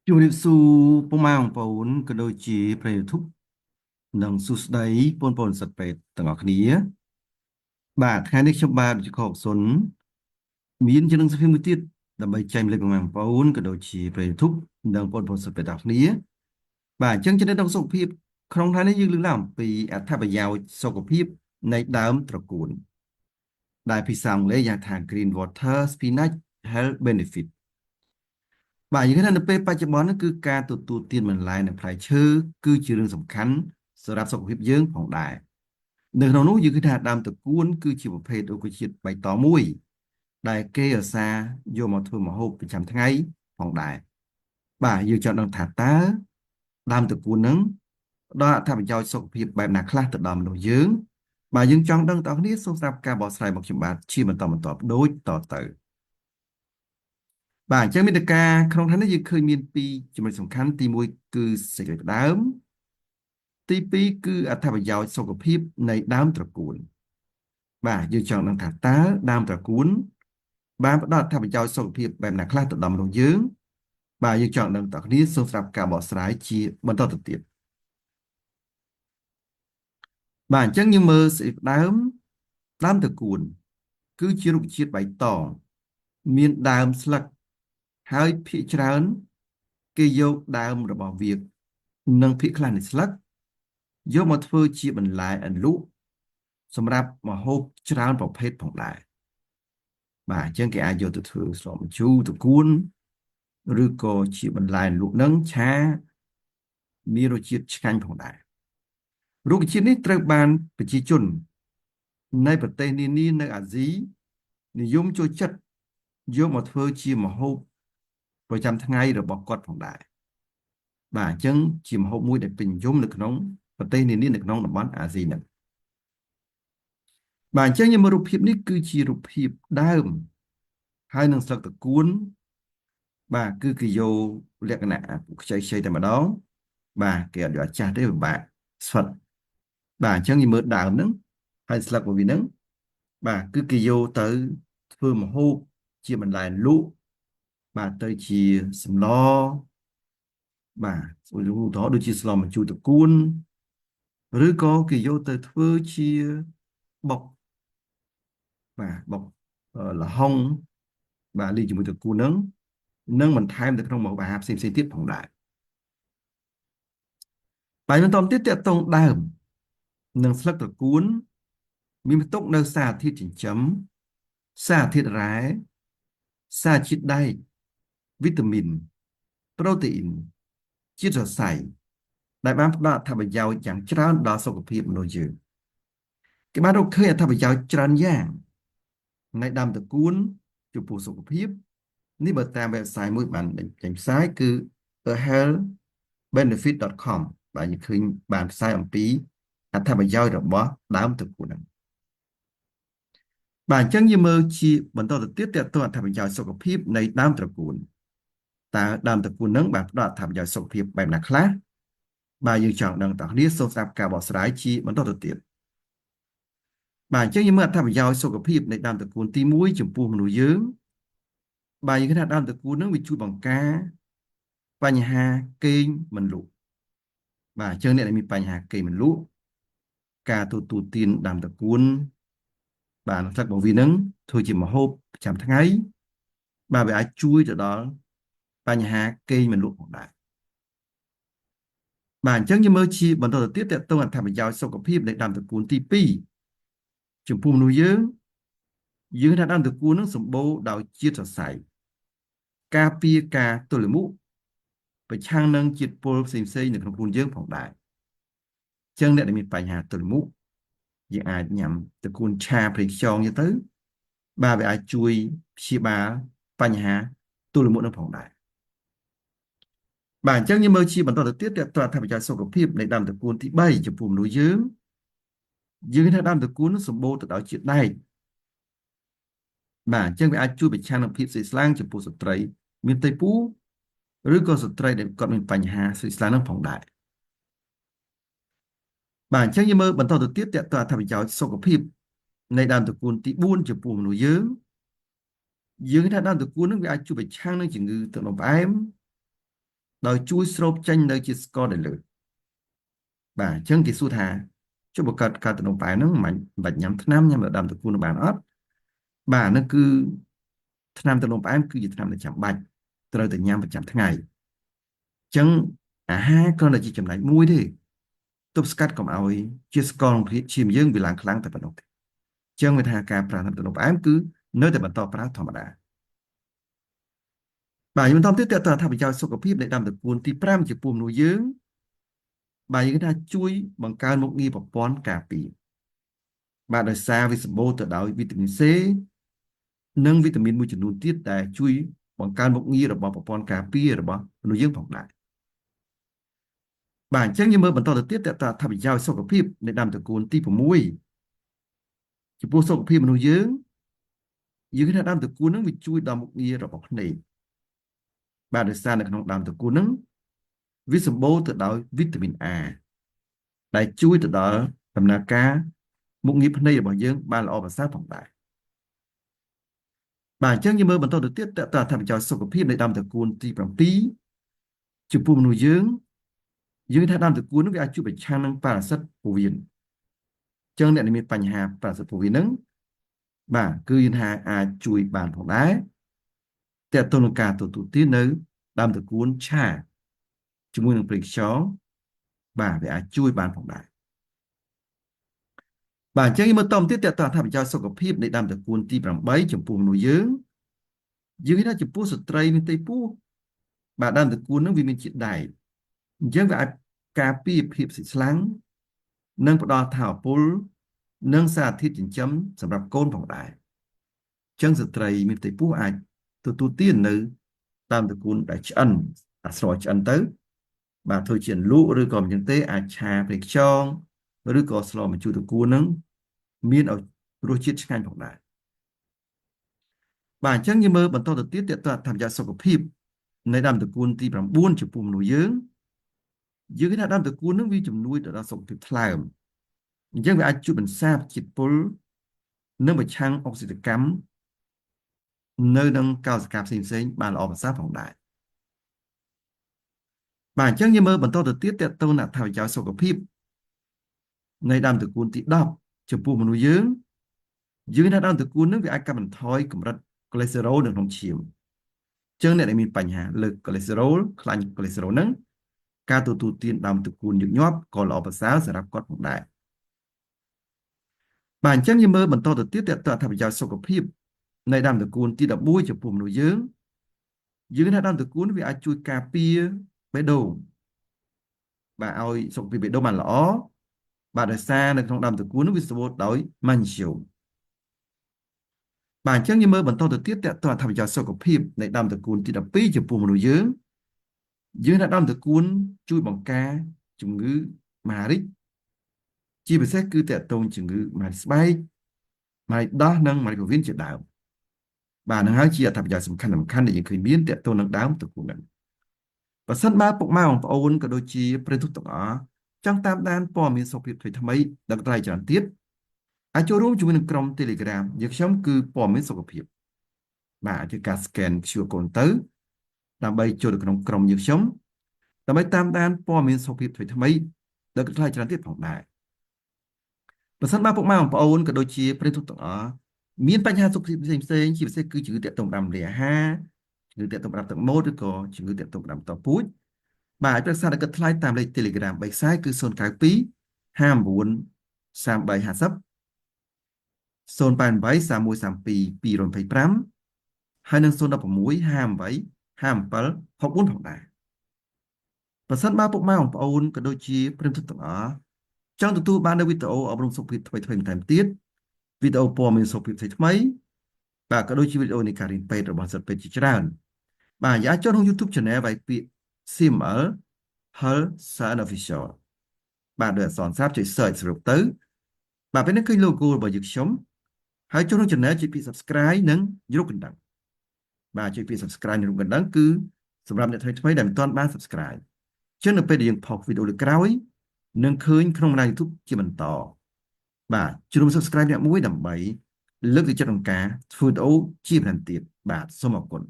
ជំរាបសួរពុកម៉ែបងប្អូនក៏ដូចជាប្រិយមិត្តធុនិងសួស្តីបងប្អូនសិស្សពេទ្យទាំងអស់គ្នាបាទថ្ងៃនេះខ្ញុំបាទវិជ្ជខកសុនមានជានឹងសភាមួយទៀតដើម្បីចែកម្លែកពុកម៉ែបងប្អូនក៏ដូចជាប្រិយមិត្តធុនិងបងប្អូនសិស្សពេទ្យទាំងអស់គ្នាបាទអញ្ចឹងចំណេះដឹងសុខភាពក្នុងថ្ងៃនេះយើងលើកឡើងអំពីអត្ថប្រយោជន៍សុខភាពនៃដើមត្រកួនដែលភាសាអង់គ្លេសហៅថា Green Water Spinach Health Benefit បាទយើងឃើញថានៅពេលបច្ចុប្បន្នគឺការទទួលទានបន្លែនិងផ្លែឈើគឺជារឿងសំខាន់សម្រាប់សុខភាពយើងផងដែរនៅក្នុងនោះយើងឃើញថាដើមត្រកួនគឺជាប្រភេទរុក្ខជាតិបៃតងមួយដែលគេឧស្សាហ៍យកមកធ្វើម្ហូបប្រចាំថ្ងៃផងដែរបាទយើងចង់ដឹងថាតើដើមត្រកួនហ្នឹងផ្ដល់អត្ថប្រយោជន៍សុខភាពបែបណាខ្លះទៅដល់មនុស្សយើងបាទយើងចង់ដឹងតើអ្នកគ្នាសូមស្ដាប់ការបកស្រាយរបស់ខ្ញុំបាទជាបន្តបន្ទាប់ដូចតទៅបាទអញ្ចឹងមាតិកាក្នុងថ្ងៃនេះយើងឃើញមានពីរចំណុចសំខាន់ទី1គឺសេចក្តីផ្ដើមទី2គឺអត្ថប្រយោជន៍សុខភាពនៃដើមត្រកួនបាទយើងចង់ដឹងថាតើដើមត្រកួនបានផ្ដល់អត្ថប្រយោជន៍សុខភាពបែបណាខ្លះទៅដល់មនុស្សយើងបាទយើងចង់ដឹងតើគ្នាសូមស្ដាប់ការបកស្រាយជាបន្តទៅទៀតបាទអញ្ចឹងយើងមើលសេចក្តីផ្ដើមដើមត្រកួនគឺជារុក្ខជាតិបៃតងមានដើមស្លឹកហើយភាគច្រើនគេយកដើមរបស់វានិងភាគខ្លះនៃស្លឹកយកមកធ្វើជាបន្លែអន្លក់សម្រាប់ម្ហូបច្រើនប្រភេទផងដែរបាទអញ្ចឹងគេអាចយកទៅធ្វើស្រកម្ជូរត្រកួនឬក៏ជាបន្លែអន្លក់នឹងឆាមានរសជាតិឆ្ងាញ់ផងដែររុក្ខជាតិនេះត្រូវបានប្រជាជននៃប្រទេសនានានៅអាស៊ីនិយមចូលចិត្តយកមកធ្វើជាម្ហូបប្រចាំថ្ងៃរបស់គាត់ផងដែរបាទអញ្ចឹងជាម្ហូបមួយដែលពេញនិយមនៅក្នុងប្រទេសនានានៅក្នុងតំបន់អាស៊ីហ្នឹងបាទអញ្ចឹងយើងមើលរូបភាពនេះគឺជារូបភាពដើមហើយនឹងស្លឹកត្រកួនបាទគឺគេយកលក្ខណៈខ្ចីខ្ចីតែម្ដងបាទគេអត់យកអាចាស់ទេពិបាកស្វិតបាទអញ្ចឹងយើងមើលដើមហ្នឹងហើយស្លឹករបស់វាហ្នឹងបាទគឺគេយកទៅធ្វើម្ហូបជាបន្លែលក់បាទទៅជាសម្លបាទឧទាហរណ៍ដូចជាស្លម្ជូរត្រកួនឬក៏គេយកទៅធ្វើជាបុកបាទបុកល្ហុងបាទលាយជាមួយត្រកួនហ្នឹងនិងបន្ថែមទៅក្នុងម្ហូបអាហារផ្សេងៗទៀតផងដែរបាទបន្តទៀតតកតងដើមនិងស្លឹកត្រកួនមានផ្ទុកនៅសារធាតុចិញ្ចឹមសារធាតុរ៉ែសារជាតិដែកវីតាមីនប្រូតេអ៊ីនជាតិសរសៃដែលបានផ្ដល់អត្ថប្រយោជន៍យ៉ាងច្រើនដល់សុខភាពមនុស្សយើងគេបានរកឃើញអត្ថប្រយោជន៍ច្រើនយ៉ាងនៃដើមត្រកួនចំពោះសុខភាពនេះបើតាម website មួយបានចេញផ្សាយគឺ healthbenefit.com បាទយើងឃើញបានផ្សាយអំពីអត្ថប្រយោជន៍របស់ដើមត្រកួនហ្នឹងបាទអញ្ចឹងយើងមើលជាបន្តទៅទៀតតើតើអត្ថប្រយោជន៍សុខភាពនៃដើមត្រកួនតើដើមត្រកួនហ្នឹងបានផ្ដល់អត្ថប្រយោជន៍សុខភាពបែបណាខ្លះបាទយើងចង់ដឹងតើគ្នាសូមស្ដាប់ការបកស្រាយជាបន្តទៅទៀតបាទអញ្ចឹងយើងមើលអត្ថប្រយោជន៍សុខភាពនៃដើមត្រកួនទី1ចំពោះមនុស្សយើងបាទយើងឃើញថាដើមត្រកួនហ្នឹងវាជួយបង្ការបញ្ហាគេងមិនលក់បាទអញ្ចឹងអ្នកដែលមានបញ្ហាគេងមិនលក់ការទទួលទានដើមត្រកួនបាទស្លឹករបស់វាហ្នឹងធ្វើជាម្ហូបប្រចាំថ្ងៃបាទវាអាចជួយទៅដល់បញ្ហាគេងមិនលក់ផងដែរបាទអញ្ចឹងយើងមើលជាបន្តទៅទៀតតើតើអត្ថប្រយោជន៍សុខភាពនៃដើមត្រកួនទី2ចំពោះមនុស្សយើងថាដើមត្រកួននឹងសម្បូរដោយជាតិសរសៃការពារការទល់លាមកប្រឆាំងនឹងជាតិពុលផ្សេងៗនៅក្នុងខ្លួនយើងផងដែរអញ្ចឹងអ្នកដែលមានបញ្ហាទល់លាមកយើងអាចញ៉ាំត្រកួនឆាប្រេងខ្យងទៅបាទវាអាចជួយព្យាបាលបញ្ហាទល់លាមកនឹងផងដែរបាទអញ្ចឹងយើងមើលជាបន្តទៅទៀតតើអត្ថប្រយោជន៍សុខភាពនៃដើមត្រកួនទី3ចំពោះមនុស្សយើងថាដើមត្រកួននឹងសម្បូរទៅដោយជាតិដែកបាទអញ្ចឹងវាអាចជួយប្រឆាំងនឹងភាពស្លេកស្លាំងចំពោះស្ត្រីមានផ្ទៃពោះឬក៏ស្ត្រីដែលគាត់មានបញ្ហាស្លេកស្លាំងនឹងផងដែរបាទអញ្ចឹងយើងមើលបន្តទៅទៀតតើអត្ថប្រយោជន៍សុខភាពនៃដើមត្រកួនទី4ចំពោះមនុស្សយើងថាដើមត្រកួននឹងវាអាចជួយប្រឆាំងនឹងជំងឺទឹកនោមផ្អែម ដោយជួយស្រូបចេញនៅជាតិស្ករដែលលើបាទអញ្ចឹងគេសួរថាចុះបើកើតតំណផ្អែមហ្នឹងមិនបាច់ញ៉ាំថ្នាំញ៉ាំដល់ដើមត្រកួននឹងបានអត់បាទហ្នឹងគឺថ្នាំតំណផ្អែមគឺជាថ្នាំដែលចាំបាច់ត្រូវតែញ៉ាំប្រចាំថ្ងៃអញ្ចឹងអាហារគ្រាន់តែជាចំណែកមួយទេទប់ស្កាត់កុំឲ្យជាតិស្ករក្នុងឈាមយើងវាឡើងខ្លាំងតែប៉ុណ្ណោះទេអញ្ចឹងវាថាការប្រើថ្នាំតំណផ្អែមគឺនៅតែបន្តប្រើធម្មតាបាទយើងបន្តទៀតតើតើថាប្រយោជន៍សុខភាពនៃដើមត្រកួនទី5ចំពោះមនុស្សយើងបាទយើងថាជួយបង្កើនមុខងារប្រព័ន្ធការពារបាទដោយសារវាសម្បូរទៅដោយវីតាមីន C និងវីតាមីនមួយចំនួនទៀតដែលជួយបង្កើនមុខងាររបស់ប្រព័ន្ធការពាររបស់មនុស្សយើងផងដែរបាទអញ្ចឹងយើងមើលបន្តទៅទៀតតើតើថាប្រយោជន៍សុខភាពនៃដើមត្រកួនទី6ចំពោះសុខភាពមនុស្សយើងថាដើមត្រកួននឹងវាជួយដល់មុខងាររបស់ភ្នែកបាទដោយសារនៅក្នុងដើមត្រកួននឹងវាសម្បូរទៅដោយវីតាមីន A ដែលជួយទៅដល់ដំណើរការមុខងារភ្នែករបស់យើងបានល្អប្រសើរផងដែរបាទអញ្ចឹងយើងមើលបន្តទៅទៀតតើតើថាប្រយោជន៍សុខភាពនៃដើមត្រកួនទី7ចំពោះមនុស្សយើងថាដើមត្រកួននឹងវាអាចជួយប្រឆាំងនឹងប៉ារ៉ាស៊ីតពោះវៀនអញ្ចឹងអ្នកដែលមានបញ្ហាប៉ារ៉ាស៊ីតពោះវៀនហ្នឹងបាទគឺយើងថាអាចជួយបានផងដែរតើតើនឹងការទទួលទាននៅដើមត្រកួនឆាជាមួយនឹងប្រេងខ្យងបាទវាអាចជួយបានផងដែរបាទអញ្ចឹងយើងមើលតទៀតតើតើថាប្រយោជន៍សុខភាពនៃដើមត្រកួនទី8ចំពោះមនុស្សយើងថាចំពោះស្ត្រីមានផ្ទៃពោះបាទដើមត្រកួននឹងវាមានជាតិដែកអញ្ចឹងវាអាចការពារភាពស្លេកស្លាំងនិងផ្ដល់ថាមពលនិងសារធាតុចិញ្ចឹមសម្រាប់កូនផងដែរអញ្ចឹងស្ត្រីមានផ្ទៃពោះអាចទទួលទាននៅតាមត្រកួនដែលឆ្អិនស្រឆ្អិនទៅបាទធ្វើជាលក់ឬក៏មិនចឹងទេអាចឆាប្រេងខ្យងឬក៏ស្លម្ជូរត្រកួននឹងមានឲ្យរសជាតិឆ្ងាញ់ផងដែរបាទអញ្ចឹងយើងមើលបន្តទៅទៀតតើថាប្រយោជន៍សុខភាពនៃដើមត្រកួនទី9ចំពោះមនុស្សយើងថាដើមត្រកួននឹងវាជំនួយទៅដល់សុខភាពថ្លើមអញ្ចឹងវាអាចជួយបន្សាបជាតិពុលនិងប្រឆាំងអុកស៊ីតកម្មនៅនឹងកោសិកាផ្សេងៗបានល្អប្រសើរផងដែរបាទអញ្ចឹងយើងមើលបន្តទៅទៀតតើតើអត្ថប្រយោជន៍សុខភាពនៃដើមត្រកួនទី10ចំពោះមនុស្សយើងថាដើមត្រកួននឹងវាអាចកាត់បន្ថយកម្រិតកូលេស្តេរ៉ុលនៅក្នុងឈាមអញ្ចឹងអ្នកដែលមានបញ្ហាលើកូលេស្តេរ៉ុលខ្លាញ់កូលេស្តេរ៉ុលហ្នឹងការទទួលទានដើមត្រកួនញឹកញាប់ក៏ល្អប្រសើរសម្រាប់គាត់ផងដែរបាទអញ្ចឹងយើងមើលបន្តទៅទៀតតើអត្ថប្រយោជន៍សុខភាពនៃដើមត្រកួនទី11ចំពោះមនុស្សយើងថាដើមត្រកួនវាអាចជួយការពារបេះដូងបាទឲ្យសុខភាពបេះដូងបានល្អបាទដោយសារនៅក្នុងដើមត្រកួននោះវាសម្បូរដោយម៉ាញ៉េស្យូមបាទអញ្ចឹងយើងមើលបន្តទៅទៀតតើអត្ថប្រយោជន៍សុខភាពនៃដើមត្រកួនទី12ចំពោះមនុស្សយើងថាដើមត្រកួនជួយបង្ការជំងឺមហារីកជាពិសេសគឺតកតងជំងឺមហារីកស្បែកមហារីកដោះនិងមហារីកពោះវៀនជាដើមបាទនឹងហើយជាអត្ថប្រយោជន៍សំខាន់ដែលយើងឃើញមានតកតងនឹងដើមត្រកួនហ្នឹងបើសិនបើពុកម៉ែបងប្អូនក៏ដូចជាប្រិយមិត្តទាំងអស់ចង់តាមដានព័ត៌មានសុខភាពថ្មីៗដល់ក្រៃច្រើនទៀតអាចចូលរួមជាមួយនឹងក្រុម Telegram យើងខ្ញុំគឺព័ត៌មានសុខភាពបាទគឺការ scan QR code ទៅដើម្បីចូលទៅក្នុងក្រុមយើងខ្ញុំដើម្បីតាមដានព័ត៌មានសុខភាពថ្មីៗដល់ក្រៃច្រើនទៀតផងដែរបើសិនបើពុកម៉ែបងប្អូនក៏ដូចជាប្រិយមិត្តទាំងអស់មានបញ្ហាសុខភាពផ្សេងៗជាពិសេសគឺជំងឺទាក់ទងតាមរយៈអាហារជំងឺទាក់ទងតាមទឹកមាត់ឬក៏ជំងឺទាក់ទងតាមតពូជបាទប្រឹក្សាដល់គិតថ្លៃតាមលេខ Telegram 3ខ្សែគឺ092 59 3350 088 3132 225ហើយនឹង016 58 57 64ផងដែរប្រសិនបើពុកម៉ែបងប្អូនក៏ដូចជាប្រិយមិត្តទាំងអស់ចង់ទទួលបាននូវវីដេអូអប់រំសុខភាពថ្មីៗបន្ថែមទៀតវីដេអូព័ត៌មានសុខភាពថ្មីៗបាទក៏ដូចជាវីដេអូនៃការរៀនពេទ្យរបស់សិស្សពេទ្យជាច្រើនបាទអាចចូលក្នុង YouTube Channel វាយពាក្យ CML Health Science Official បាទដោយអក្សរសាស្ត្រចុច search សរុបទៅបាទពេលនេះឃើញ logo របស់យើងខ្ញុំហើយចូលក្នុង Channel ចុចពាក្យ Subscribe និងរូបកណ្ដឹងបាទចុចពាក្យ Subscribe និងរូបកណ្ដឹងគឺសម្រាប់អ្នកថ្មីដែលមិនទាន់បាន Subscribe ចឹងនៅពេលដែលយើងផុសវីដេអូលើក្រោយនឹងឃើញក្នុងបណ្ដាញ YouTube ជាបន្តបាទជ្រុំ Subscribe អ្នកមួយដើម្បីលើកទឹកចិត្តក្នុងការធ្វើវីដេអូជាបន្តទៀតបាទសូមអរគុណ